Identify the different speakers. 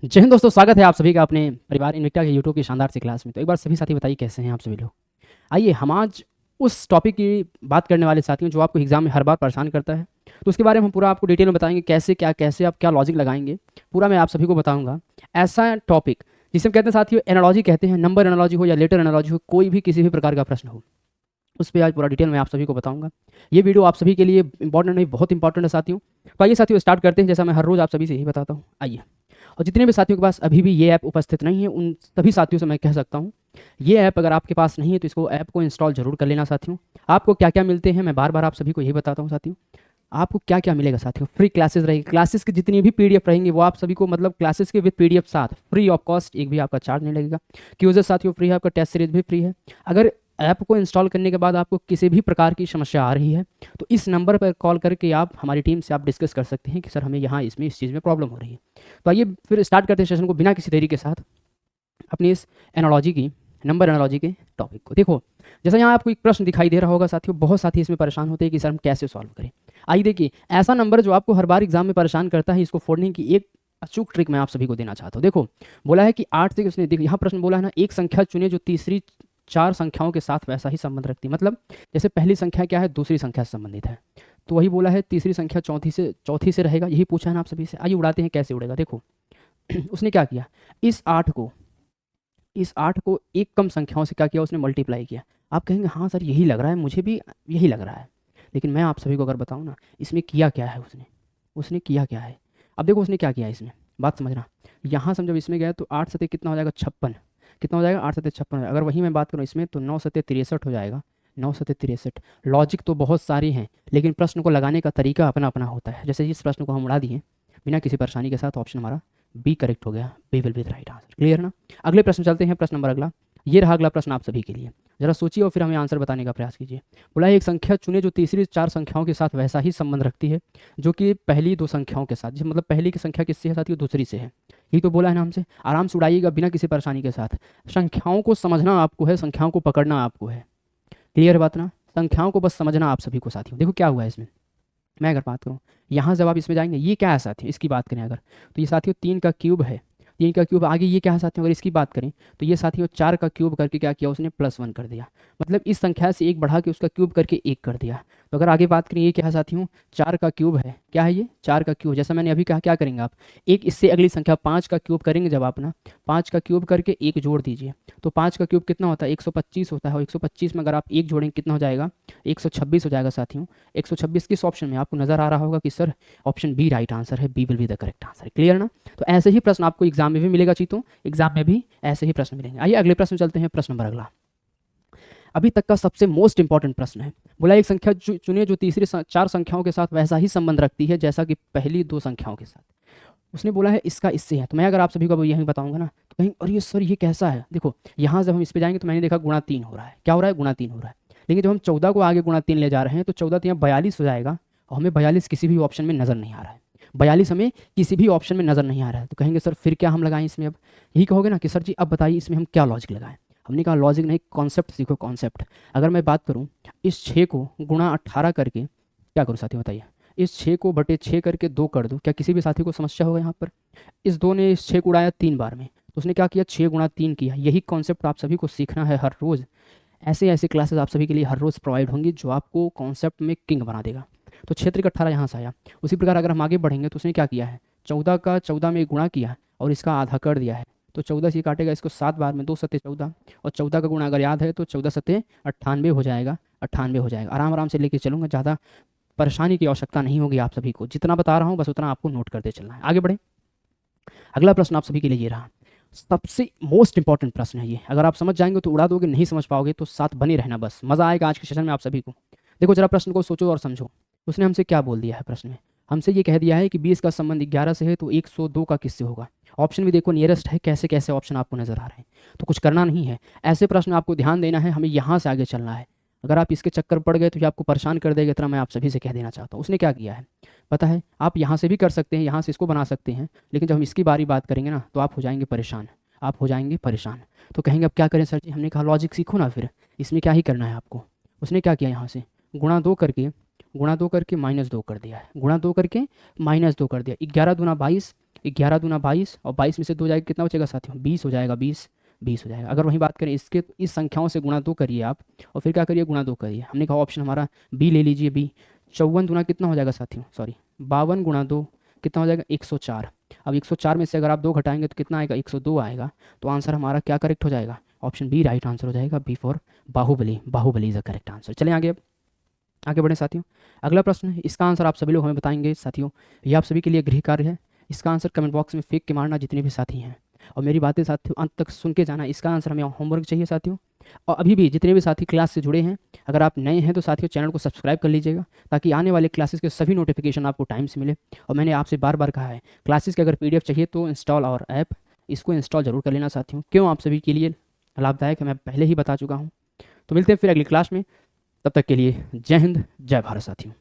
Speaker 1: जय हिंद दोस्तों, स्वागत है आप सभी का अपने परिवार इनविक्टा के यूट्यूब की शानदार सी क्लास में। तो एक बार सभी साथी बताइए कैसे हैं आप सभी लोग। आइए हम आज उस टॉपिक की बात करने वाले साथियों जो आपको एग्जाम में हर बार परेशान करता है। तो उसके बारे में हम पूरा आपको डिटेल में बताएंगे, कैसे आप क्या लॉजिक लगाएंगे, पूरा मैं आप सभी को बताऊंगा। ऐसा टॉपिक जिसे हम कहते हैं साथियों एनालॉजी कहते हैं, नंबर एनालॉजी हो या लेटर एनालॉजी हो, कोई भी किसी भी प्रकार का प्रश्न हो, उस पर आज पूरा डिटेल मैं आप सभी को बताऊंगा। ये वीडियो आप सभी के लिए इंपॉर्टेंट नहीं, बहुत इंपॉर्टेंट है साथियों। तो आइए साथियों स्टार्ट करते हैं, जैसा मैं हर रोज़ आप सभी से यही बताता हूँ। आइए, और जितने भी साथियों के पास अभी भी ये ऐप उपस्थित नहीं है उन सभी साथियों से मैं कह सकता हूँ, ये ऐप अगर आपके पास नहीं है तो इसको ऐप को इंस्टॉल जरूर कर लेना साथियों। आपको क्या क्या मिलते हैं मैं बार बार आप सभी को यही बताता हूँ साथियों। आपको क्या क्या मिलेगा साथियों, फ्री क्लासेस रहेगी, क्लासेस की जितनी भी पीडीएफ रहेंगी वो आप सभी को, मतलब क्लासेस के विद पीडीएफ साथ फ्री ऑफ कॉस्ट, एक भी आपका चार्ज नहीं लगेगा। क्यूजर साथियों फ्री है, आपका टेस्ट सीरीज भी फ्री है। अगर ऐप को इंस्टॉल करने के बाद आपको किसी भी प्रकार की समस्या आ रही है तो इस नंबर पर कॉल करके आप हमारी टीम से आप डिस्कस कर सकते हैं कि सर हमें यहाँ इसमें इस चीज़ में प्रॉब्लम हो रही है। तो आइए फिर स्टार्ट करते हैं सेशन को बिना किसी देरी के साथ, अपनी इस एनालॉजी की, नंबर एनालॉजी के टॉपिक को। देखो, जैसा यहाँ आपको एक प्रश्न दिखाई दे रहा होगा साथियों, बहुत साथी इसमें परेशान होते हैं कि सर हम कैसे सॉल्व करें। आइए देखिए, ऐसा नंबर जो आपको हर बार एग्जाम में परेशान करता है, इसको फोड़ने की एक अचूक ट्रिक मैं आप सभी को देना चाहता हूँ। देखो, बोला है कि 8 से उसने, देखो यहाँ प्रश्न बोला है ना, एक संख्या चुने जो तीसरी 4 संख्याओं के साथ वैसा ही संबंध रखती है। मतलब जैसे पहली संख्या क्या है, दूसरी संख्या से संबंधित है, तो वही बोला है तीसरी संख्या चौथी से रहेगा, यही पूछा है ना आप सभी से। आइए उड़ाते हैं कैसे उड़ेगा। देखो उसने क्या किया, इस 8 को एक कम संख्याओं से क्या किया, उसने मल्टीप्लाई किया। आप कहेंगे हाँ सर यही लग रहा है, मुझे भी यही लग रहा है, लेकिन मैं आप सभी को अगर बताऊँ ना, इसमें किया क्या है उसने, किया क्या है। अब देखो उसने क्या किया इसमें, बात समझना। यहाँ से जब इसमें गया तो 8 सत्ते कितना हो जाएगा, 56। कितना हो जाएगा, 8 सत्ते 56 हो जाएगा। अगर वही मैं बात करूँ इसमें तो 9 सत्ते 63 हो जाएगा। 9 सत्ते 63। लॉजिक तो बहुत सारी हैं, लेकिन प्रश्न को लगाने का तरीका अपना अपना होता है। जैसे इस प्रश्न को हम उड़ा दिए बिना किसी परेशानी के साथ, ऑप्शन हमारा बी करेक्ट हो गया, B will be the right answer. Clear ना। अगले प्रश्न चलते हैं, प्रश्न नंबर अगला। ये रहा अगला प्रश्न आप सभी के लिए, जरा सोचिए और फिर हमें आंसर बताने का प्रयास कीजिए। बोला है एक संख्या चुने जो तीसरी 4 संख्याओं के साथ वैसा ही संबंध रखती है जो कि पहली 2 संख्याओं के साथ, जिस मतलब पहली की संख्या किससे है साथियों, दूसरी से है। यही तो बोला है ना हमसे। आराम से उड़ाइएगा बिना किसी परेशानी के साथ। संख्याओं को समझना आपको है, संख्याओं को पकड़ना आपको है। क्लियर बात ना, संख्याओं को बस समझना आप सभी को साथियों। देखो क्या हुआ है इसमें, मैं अगर बात करूँ, यहाँ जब आप इसमें जाएंगे, ये क्या है साथियों, इसकी बात करें अगर, तो ये साथियों 3 का क्यूब है। 3 का क्यूब आगे ये क्या है साथियों, अगर इसकी बात करें तो ये साथियों 4 का क्यूब करके क्या किया उसने, +1 कर दिया। मतलब इस संख्या से एक बढ़ा के उसका क्यूब करके 1 कर दिया। तो अगर आगे बात करें, ये क्या है साथियों, 4 का क्यूब है। क्या है ये, 4 का क्यूब। जैसा मैंने अभी कहा, क्या करेंगे आप, एक इससे अगली संख्या 5 का क्यूब करेंगे। जब आप ना 5 का क्यूब करके 1 जोड़ दीजिए तो 5 का क्यूब कितना होता है, 125 होता है। और 125 में अगर आप 1 जोड़ेंगे कितना हो जाएगा, 126 हो जाएगा साथियों। 126 किस ऑप्शन में, आपको नजर आ रहा होगा कि sir option B right answer है, B will be the correct answer. Clear ना। तो ऐसे ही प्रश्न आपको एग्जाम में भी मिलेगा चीतों, एग्जाम में भी ऐसे ही प्रश्न मिलेंगे। आइए अगले प्रश्न चलते हैं, प्रश्न नंबर अगला, अभी तक का सबसे मोस्ट इंपॉर्टेंट प्रश्न है। बोला एक संख्या चुनिए जो तीसरी 4 संख्याओं के साथ वैसा ही संबंध रखती है जैसा कि पहली 2 संख्याओं के साथ। उसने बोला है इसका इससे है। तो मैं अगर आप सभी को यही बताऊंगा ना तो कहीं अरे सर ये कैसा है। देखो यहाँ जब हम इस पे जाएंगे तो मैंने देखा गुणा 3 हो रहा है। क्या हो रहा है, गुणा 3 हो रहा है। लेकिन जब हम 14 को आगे गुणा 3 ले जा रहे हैं तो 14 तो यहाँ 42 हो जाएगा, और हमें 42 किसी भी ऑप्शन में नजर नहीं आ रहा है। 42 हमें किसी भी ऑप्शन में नजर नहीं आ रहा है। तो कहेंगे सर फिर क्या हम लगाएं इसमें। अब यही कहोगे ना कि सर जी अब बताइए इसमें हम क्या लॉजिक लगाएं। हमने कहा लॉजिक नहीं, कॉन्सेप्ट सीखो, कॉन्सेप्ट। अगर मैं बात करूँ, इस 6 को गुणा 18 करके क्या करूँ साथी बताइए, इस 6 को बटे 6 करके 2 कर दूँ, क्या किसी भी साथी को समस्या होगा यहाँ पर। इस 2 ने इस 6 को उड़ाया 3 बार में, तो उसने क्या किया, 6 गुणा 3 किया। यही कॉन्सेप्ट आप सभी को सीखना है हर रोज़। ऐसे ऐसे क्लासेस आप सभी के लिए हर रोज़ प्रोवाइड होंगी जो आपको कॉन्सेप्ट में किंग बना देगा। तो क्षेत्र का 18 यहाँ से आया। उसी प्रकार अगर हम आगे बढ़ेंगे तो उसने क्या किया है, 14 का 14 में गुणा किया और इसका आधा कर दिया है। तो 14 से काटेगा इसको 7 बार में, 2 सत्ते 14, और 14 का गुणा अगर याद है तो 14 सत्ते 98 हो जाएगा। 98 हो जाएगा। आराम आराम से लेके चलूँगा, ज़्यादा परेशानी की आवश्यकता नहीं होगी आप सभी को। जितना बता रहा हूँ बस उतना आपको नोट करते चलना है। आगे बढ़े, अगला प्रश्न आप सभी के लिए ये रहा, सबसे मोस्ट इंपॉर्टेंट प्रश्न है ये। अगर आप समझ जाएंगे तो उड़ा दोगे, नहीं समझ पाओगे तो साथ बने रहना, बस मजा आएगा आज के सेशन में आप सभी को। देखो जरा प्रश्न को सोचो और समझो। उसने हमसे क्या बोल दिया है प्रश्न में, हमसे ये कह दिया है कि 20 का संबंध 11 से है तो 102 का किससे होगा। ऑप्शन भी देखो नियरेस्ट है, कैसे कैसे ऑप्शन आपको नजर आ रहे हैं। तो कुछ करना नहीं है, ऐसे प्रश्न आपको ध्यान देना है, हमें यहाँ से आगे चलना है। अगर आप इसके चक्कर पड़ गए तो ये आपको परेशान कर देगा, इतना मैं आप सभी से कह देना चाहता हूँ। उसने क्या किया है पता है, आप यहाँ से भी कर सकते हैं, यहाँ से इसको बना सकते हैं, लेकिन जब हम इसकी बारी बात करेंगे ना तो आप हो जाएंगे परेशान, आप हो जाएंगे परेशान। तो कहेंगे अब क्या करें सर जी। हमने कहा लॉजिक सीखो ना, फिर इसमें क्या ही करना है आपको। उसने क्या किया, यहाँ से गुणा 2 करके गुणा 2 करके -2 कर दिया है, गुणा 2 करके -2 कर दिया। 11 दूना 22, 11 दूना 22 और 22 में से 2 जाएगा, कितना बचेगा साथियों? 20 हो जाएगा, 20 हो जाएगा। अगर वहीं बात करें इसके, तो इस संख्याओं से गुणा 2 करिए आप और फिर क्या करिए? गुणा 2 करिए। हमने कहा ऑप्शन हमारा बी ले लीजिए, बी। 54 दूना कितना हो जाएगा साथियों? सॉरी, 52 गुणा 2 कितना हो जाएगा? 104। अब 104 में से अगर आप 2 घटाएंगे तो कितना आएगा? 102 आएगा। तो आंसर हमारा क्या करेक्ट हो जाएगा? ऑप्शन बी राइट आंसर हो जाएगा, B for Baahubali. Baahubali is the correct answer. चलें आगे, अब आगे बढ़ें साथियों। अगला प्रश्न है, इसका आंसर आप सभी लोग हमें बताएंगे साथियों। ये आप सभी के लिए गृह कार्य है। इसका आंसर कमेंट बॉक्स में फेंक के मारना जितने भी साथी हैं, और मेरी बातें साथियों अंत तक सुन के जाना। इसका आंसर हमें होमवर्क चाहिए साथियों। और अभी भी जितने भी साथी क्लास से जुड़े हैं, अगर आप नए हैं तो साथियों चैनल को सब्सक्राइब कर लीजिएगा, ताकि आने वाले क्लासेस के सभी नोटिफिकेशन आपको टाइम से मिले। और मैंने आपसे बार बार कहा है, क्लासेस के अगर पीडीएफ चाहिए तो इंस्टॉल और ऐप, इसको इंस्टॉल जरूर कर लेना साथियों। क्यों? आप सभी के लिए लाभदायक है, मैं पहले ही बता चुका हूँ। तो मिलते हैं फिर अगली क्लास में, तब तक के लिए जय हिंद, जय भारत साथियों।